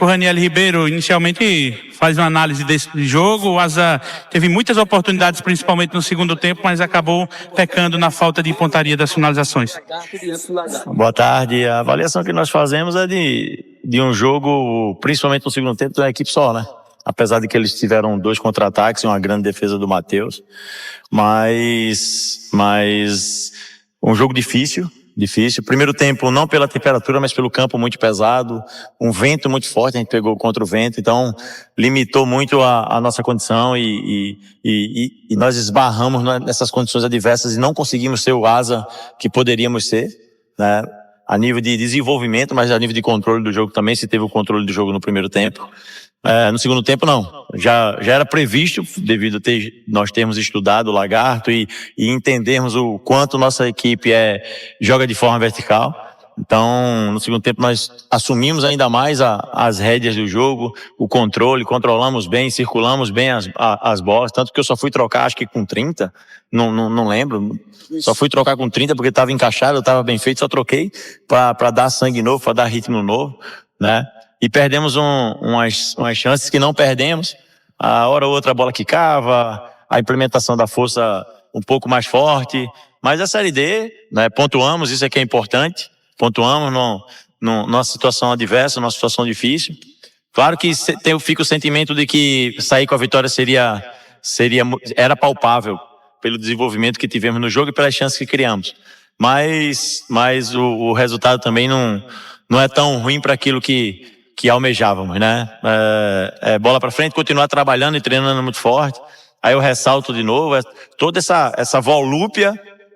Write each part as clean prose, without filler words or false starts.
O Raniel Ribeiro inicialmente faz uma análise desse jogo. O Asa teve muitas oportunidades, principalmente no segundo tempo, mas acabou pecando na falta de pontaria das finalizações. Boa tarde. A avaliação que nós fazemos é de um jogo, principalmente no segundo tempo, de uma equipe só, né? Apesar de que eles tiveram 2 contra-ataques e uma grande defesa do Matheus. Mas um jogo difícil. Primeiro tempo, não pela temperatura, mas pelo campo muito pesado, um vento muito forte, a gente pegou contra o vento, então limitou muito a nossa condição e nós esbarramos nessas condições adversas e não conseguimos ser o asa que poderíamos ser, né? A nível de desenvolvimento, mas a nível de controle do jogo também, se teve o controle do jogo no primeiro tempo. No segundo tempo não, já era previsto devido a nós termos estudado o Lagarto e entendermos o quanto nossa equipe joga de forma vertical. Então no segundo tempo nós assumimos ainda mais as rédeas do jogo, o controle, controlamos bem, circulamos bem as bolas, tanto que eu só fui trocar acho que com 30, não lembro, só fui trocar com 30 porque estava encaixado, estava bem feito, só troquei para dar sangue novo, para dar ritmo novo, né? E perdemos umas chances que não perdemos. A hora ou outra a bola quicava, a implementação da força um pouco mais forte. Mas a Série D, né, pontuamos, isso é que é importante. Pontuamos numa situação adversa, numa situação difícil. Claro que fica o sentimento de que sair com a vitória era palpável pelo desenvolvimento que tivemos no jogo e pelas chances que criamos. Mas o resultado também não é tão ruim para aquilo que almejávamos, né? Bola para frente, continuar trabalhando e treinando muito forte. Aí eu ressalto de novo, toda essa volúpia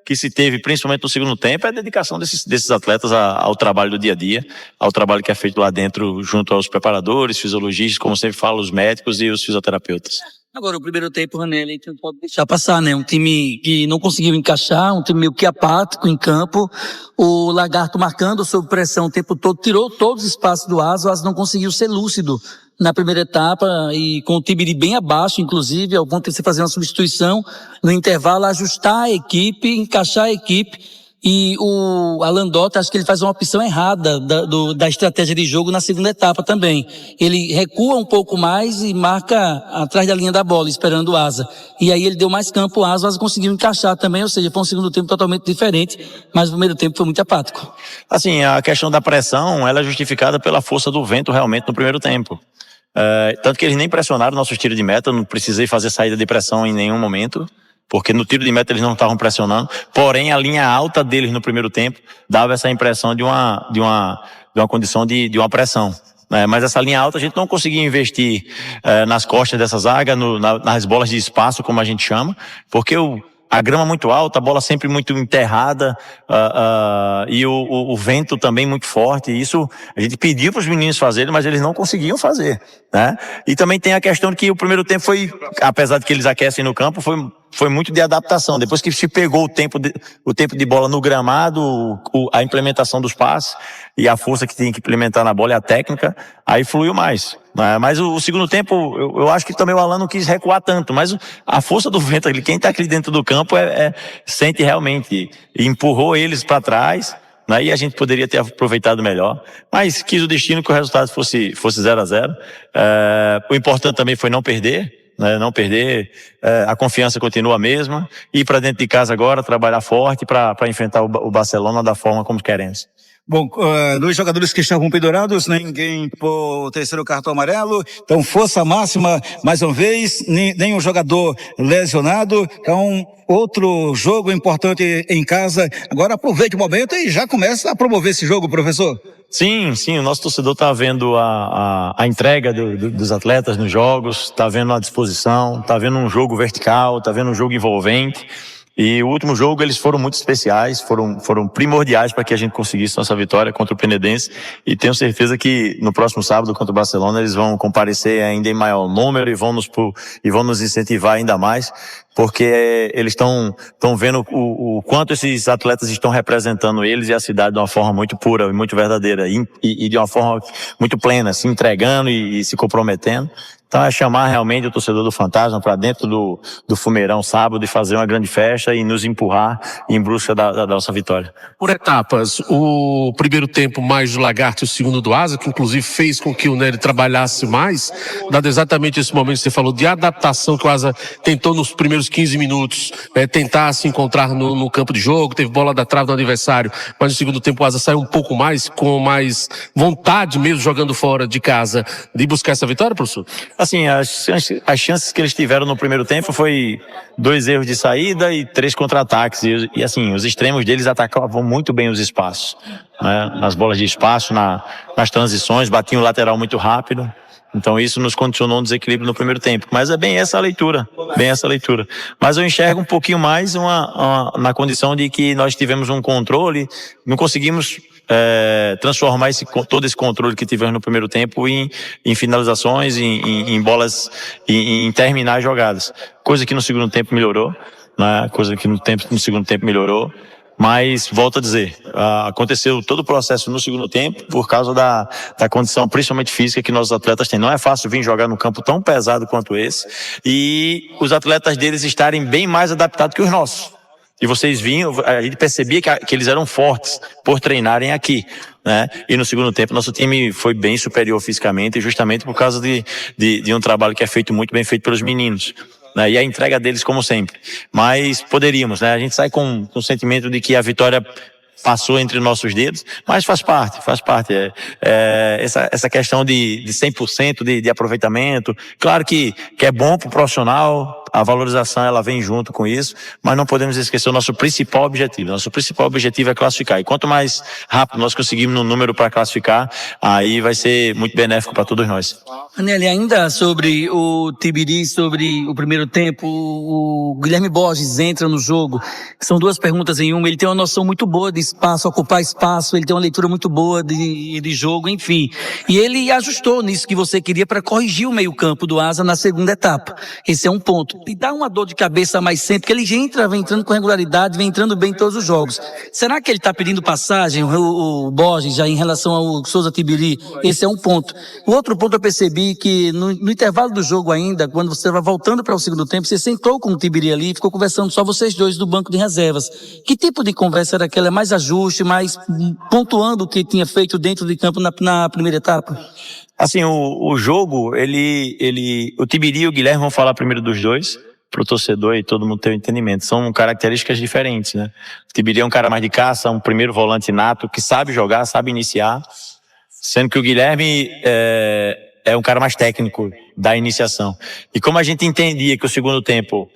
que se teve, principalmente no segundo tempo, é a dedicação desses atletas ao trabalho do dia a dia, ao trabalho que é feito lá dentro, junto aos preparadores, fisiologistas, como sempre falo, os médicos e os fisioterapeutas. Agora, o primeiro tempo, Raniel, a gente não pode deixar passar, né? Um time que não conseguiu encaixar, um time meio que apático em campo. O Lagarto marcando sob pressão o tempo todo, tirou todos os espaços do Asa. O Asa não conseguiu ser lúcido na primeira etapa e com o time de bem abaixo, inclusive, ao ponto de você fazer uma substituição no intervalo, ajustar a equipe, encaixar a equipe. E o Alan Dota, acho que ele faz uma opção errada da estratégia de jogo na segunda etapa também. Ele recua um pouco mais e marca atrás da linha da bola, esperando o Asa. E aí ele deu mais campo ao Asa, o Asa conseguiu encaixar também, ou seja, foi um segundo tempo totalmente diferente, mas o primeiro tempo foi muito apático. Assim, a questão da pressão, ela é justificada pela força do vento realmente no primeiro tempo. Tanto que eles nem pressionaram nossos tiros de meta, não precisei fazer saída de pressão em nenhum momento, porque no tiro de meta eles não estavam pressionando, porém a linha alta deles no primeiro tempo dava essa impressão de uma condição de uma pressão. Mas essa linha alta a gente não conseguia investir nas costas dessa zaga, nas bolas de espaço, como a gente chama, porque a grama muito alta, a bola sempre muito enterrada, e o vento também muito forte. Isso a gente pediu para os meninos fazerem, mas eles não conseguiam fazer, né? E também tem a questão de que o primeiro tempo foi, apesar de que eles aquecem no campo, foi muito de adaptação. Depois que se pegou o tempo de bola no gramado, a implementação dos passes e a força que tinha que implementar na bola e a técnica, aí fluiu mais. Mas o segundo tempo, eu acho que também o Alan não quis recuar tanto, mas a força do vento, quem está aqui dentro do campo sente realmente, e empurrou eles para trás, né? E a gente poderia ter aproveitado melhor, mas quis o destino que o resultado fosse 0-0. O importante também foi não perder, né? Não perder, a confiança continua a mesma, ir para dentro de casa agora, trabalhar forte para enfrentar o Barcelona da forma como queremos. Bom, 2 jogadores que estavam pendurados, ninguém por terceiro cartão amarelo, então força máxima mais uma vez, nenhum jogador lesionado, então outro jogo importante em casa. Agora aproveite o momento e já começa a promover esse jogo, professor. Sim, o nosso torcedor está vendo a entrega dos atletas nos jogos, está vendo a disposição, está vendo um jogo vertical, está vendo um jogo envolvente. E o último jogo eles foram muito especiais, foram primordiais para que a gente conseguisse nossa vitória contra o Penedense, e tenho certeza que no próximo sábado contra o Barcelona eles vão comparecer ainda em maior número e vão nos incentivar ainda mais, porque eles estão vendo o quanto esses atletas estão representando eles e a cidade de uma forma muito pura e muito verdadeira, e de uma forma muito plena, se entregando e se comprometendo. Então é chamar realmente o torcedor do Fantasma para dentro do Fumeirão sábado e fazer uma grande festa e nos empurrar em busca da nossa vitória. Por etapas, o primeiro tempo mais do Lagarto e o segundo do Asa, que inclusive fez com que o Nery trabalhasse mais, dado exatamente esse momento que você falou de adaptação que o Asa tentou nos primeiros 15 minutos, tentar se encontrar no campo de jogo, teve bola da trave do adversário, mas no segundo tempo o Asa saiu um pouco mais, com mais vontade mesmo, jogando fora de casa, de buscar essa vitória, professor? Assim, as chances que eles tiveram no primeiro tempo foi 2 erros de saída e 3 contra-ataques. E assim, os extremos deles atacavam muito bem os espaços, né? Nas bolas de espaço, nas transições, batiam o lateral muito rápido. Então isso nos condicionou um desequilíbrio no primeiro tempo. Mas é bem essa a leitura, bem essa a leitura. Mas eu enxergo um pouquinho mais na condição de que nós tivemos um controle, não conseguimos transformar todo esse controle que tivemos no primeiro tempo em finalizações, em bolas, em terminar jogadas. Coisa que no segundo tempo melhorou, né? Coisa que no segundo tempo melhorou. Mas, volto a dizer, aconteceu todo o processo no segundo tempo por causa da condição, principalmente física, que nossos atletas têm. Não é fácil vir jogar num campo tão pesado quanto esse e os atletas deles estarem bem mais adaptados que os nossos. E vocês vinham, a gente percebia que eles eram fortes por treinarem aqui, né? E no segundo tempo nosso time foi bem superior fisicamente, justamente por causa de um trabalho que é feito muito bem feito pelos meninos, né? E a entrega deles como sempre. Mas poderíamos, né? A gente sai com o sentimento de que a vitória passou entre nossos dedos, mas faz parte. Essa questão de 100% de aproveitamento, claro que é bom pro profissional, a valorização ela vem junto com isso, mas não podemos esquecer o nosso principal objetivo. Nosso principal objetivo é classificar, e quanto mais rápido nós conseguirmos no número para classificar, aí vai ser muito benéfico para todos nós. Anelli, ainda sobre o Tibiri, sobre o primeiro tempo, o Guilherme Borges entra no jogo, são 2 perguntas em uma, ele tem uma noção muito boa de espaço, ocupar espaço, ele tem uma leitura muito boa de jogo, enfim, e ele ajustou nisso que você queria para corrigir o meio campo do Asa na segunda etapa, esse é um ponto, e dá uma dor de cabeça mais sempre, porque ele já vem entrando com regularidade, vem entrando bem em todos os jogos, será que ele está pedindo passagem, o Borges, já em relação ao Souza Tibiri? Esse é um ponto. O outro ponto eu percebi que no intervalo do jogo ainda, quando você estava voltando para o segundo tempo, você sentou com o Tibiri ali e ficou conversando só vocês dois do banco de reservas. Que tipo de conversa era aquela? Mais ajuste, mais pontuando o que tinha feito dentro de campo na primeira etapa? Assim, o jogo, o Tibiri e o Guilherme vão falar primeiro dos dois, pro torcedor e todo mundo ter um entendimento. São características diferentes, né? O Tibiri é um cara mais de caça, um primeiro volante nato, que sabe jogar, sabe iniciar, sendo que o Guilherme é um cara mais técnico da iniciação. E como a gente entendia que o segundo tempo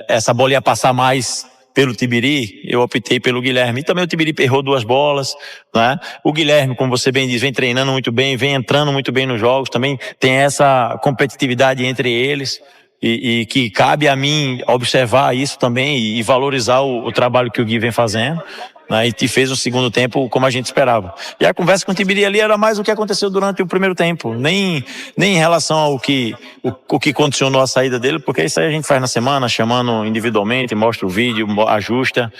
essa bola ia passar mais pelo Tibiri, eu optei pelo Guilherme. E também o Tibiri errou 2 bolas, né? O Guilherme, como você bem diz, vem treinando muito bem, vem entrando muito bem nos jogos, também tem essa competitividade entre eles. E que cabe a mim observar isso também e valorizar o trabalho que o Gui vem fazendo, né? E fez o segundo tempo como a gente esperava. E a conversa com o Tibiri ali era mais o que aconteceu durante o primeiro tempo, nem em relação ao que condicionou a saída dele, porque isso aí a gente faz na semana, chamando individualmente, mostra o vídeo, ajusta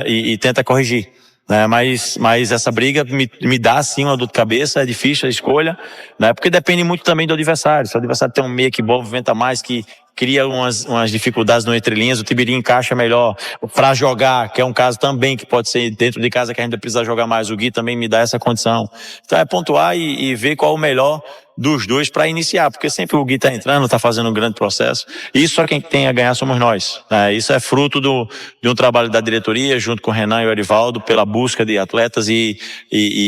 e tenta corrigir. Né? Mas essa briga me dá sim uma dor de cabeça, é difícil a escolha, né? Porque depende muito também do adversário. Se o adversário tem um meia que movimenta mais, que cria umas dificuldades no entrelinhas, o Tibiri encaixa melhor para jogar, que é um caso também que pode ser dentro de casa que a gente precisa jogar mais. O Gui também me dá essa condição. Então é pontuar e ver qual é o melhor dos dois para iniciar, porque sempre o Gui está entrando, está fazendo um grande processo, e isso só quem tem a ganhar somos nós, né? Isso é fruto de um trabalho da diretoria, junto com o Renan e o Erivaldo, pela busca de atletas e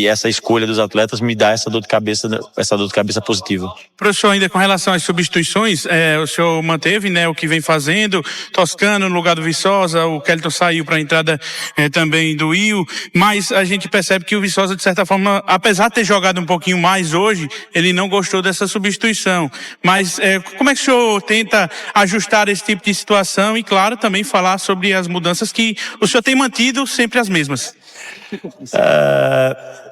essa escolha dos atletas me dá essa dor de cabeça positiva. Professor, ainda com relação às substituições, o senhor manteve, né, o que vem fazendo, Toscano no lugar do Viçosa, o Kelton saiu para a entrada também do Will, mas a gente percebe que o Viçosa, de certa forma, apesar de ter jogado um pouquinho mais hoje, ele não gostou dessa substituição. Mas como é que o senhor tenta ajustar esse tipo de situação e, claro, também falar sobre as mudanças que o senhor tem mantido sempre as mesmas?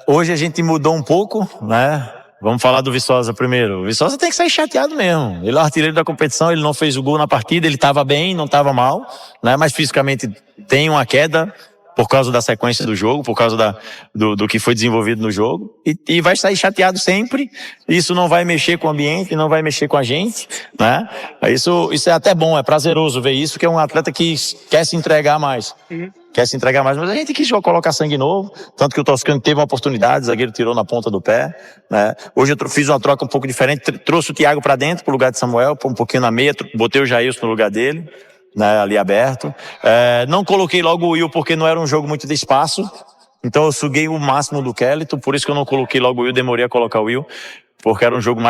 Hoje a gente mudou um pouco, né? Vamos falar do Viçosa primeiro. O Viçosa tem que sair chateado mesmo. Ele é o artilheiro da competição, ele não fez o gol na partida, ele estava bem, não estava mal, né? Mas fisicamente tem uma queda. por causa da sequência do jogo, por causa do que foi desenvolvido no jogo, e vai sair chateado sempre. Isso não vai mexer com o ambiente, não vai mexer com a gente, né? Isso é até bom, é prazeroso ver isso, que é um atleta que quer se entregar mais. Quer se entregar mais, mas a gente quis colocar sangue novo, tanto que o Toscano teve uma oportunidade, o zagueiro tirou na ponta do pé, né? Hoje eu fiz uma troca um pouco diferente, trouxe o Thiago para dentro, pro lugar de Samuel, um pouquinho na meia, botei o Jailson no lugar dele, né, ali aberto. Não coloquei logo o Will porque não era um jogo muito de espaço, então eu suguei o máximo do Kellyton, por isso que eu não coloquei logo o Will, demorei a colocar o Will, porque era um jogo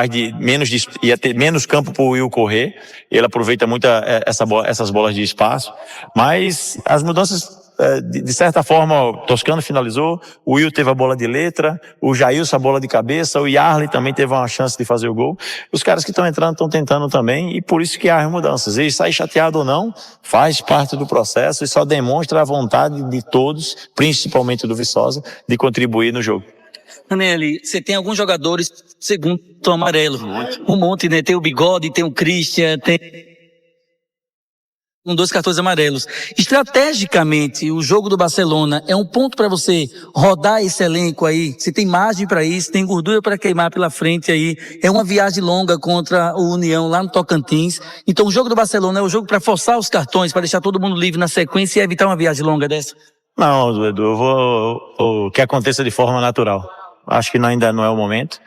ia ter menos campo pro Will correr, ele aproveita muito essas bolas de espaço, mas as mudanças, de certa forma, o Toscano finalizou, o Will teve a bola de letra, o Jailson a bola de cabeça, o Yarley também teve uma chance de fazer o gol. Os caras que estão entrando estão tentando também, e por isso que há as mudanças. Ele sai chateado ou não, faz parte do processo e só demonstra a vontade de todos, principalmente do Viçosa, de contribuir no jogo. Ranelli, você tem alguns jogadores segundo tom amarelo. Um monte, né? Tem o Bigode, tem o Christian, tem com 2 cartões amarelos. Estrategicamente, o jogo do Barcelona é um ponto para você rodar esse elenco aí. Você tem margem para isso, tem gordura para queimar pela frente aí. É uma viagem longa contra o União lá no Tocantins. Então o jogo do Barcelona é o jogo para forçar os cartões, para deixar todo mundo livre na sequência e evitar uma viagem longa dessa? Não, Edu, eu vou que aconteça de forma natural. Acho que ainda não é o momento.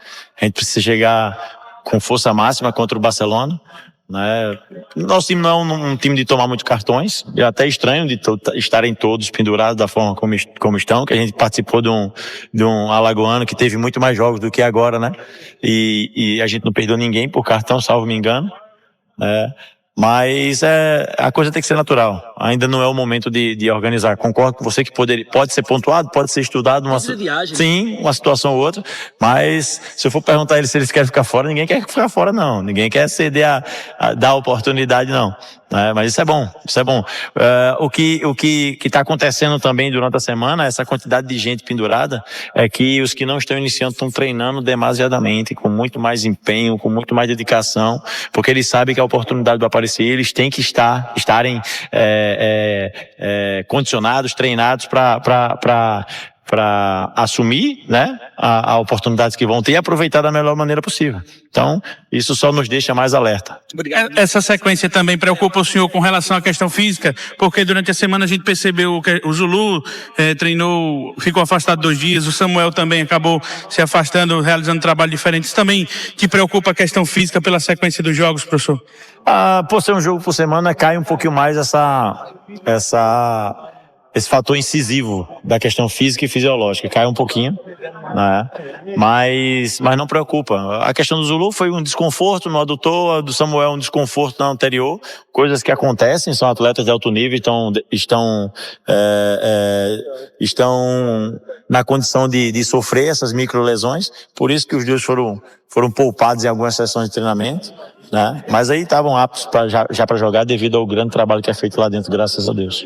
A gente precisa chegar com força máxima contra o Barcelona, né? Nosso time não é um time de tomar muitos cartões. É até estranho de estarem todos pendurados da forma como estão, que a gente participou de um alagoano que teve muito mais jogos do que agora, né? E a gente não perdeu ninguém por cartão, salvo me engano, né? Mas a coisa tem que ser natural. Ainda não é o momento de organizar. Concordo com você que pode ser pontuado, pode ser estudado. Sim, uma situação ou outra. Mas se eu for perguntar a eles se eles querem ficar fora, ninguém quer ficar fora, não. Ninguém quer ceder a dar oportunidade, não. Mas isso é bom, isso é bom. O que está acontecendo também durante a semana, essa quantidade de gente pendurada, é que os que não estão iniciando estão treinando demasiadamente, com muito mais empenho, com muito mais dedicação, porque eles sabem que a oportunidade vai aparecer, eles têm que estarem condicionados, treinados para assumir, né, a oportunidades que vão ter e aproveitar da melhor maneira possível. Então, isso só nos deixa mais alerta. Obrigado. Essa sequência também preocupa o senhor com relação à questão física, porque durante a semana a gente percebeu que o Zulu treinou, ficou afastado 2 dias, o Samuel também acabou se afastando, realizando trabalho diferente. Isso também te preocupa a questão física pela sequência dos jogos, professor? Por ser um jogo por semana, cai um pouquinho mais esse fator incisivo da questão física e fisiológica, cai um pouquinho, né? Mas não preocupa. A questão do Zulu foi um desconforto no adutor, a do Samuel um desconforto na anterior, coisas que acontecem, são atletas de alto nível, estão na condição de sofrer essas microlesões, por isso que os dois foram poupados em algumas sessões de treinamento, né? Mas aí estavam aptos já para jogar devido ao grande trabalho que é feito lá dentro, graças a Deus.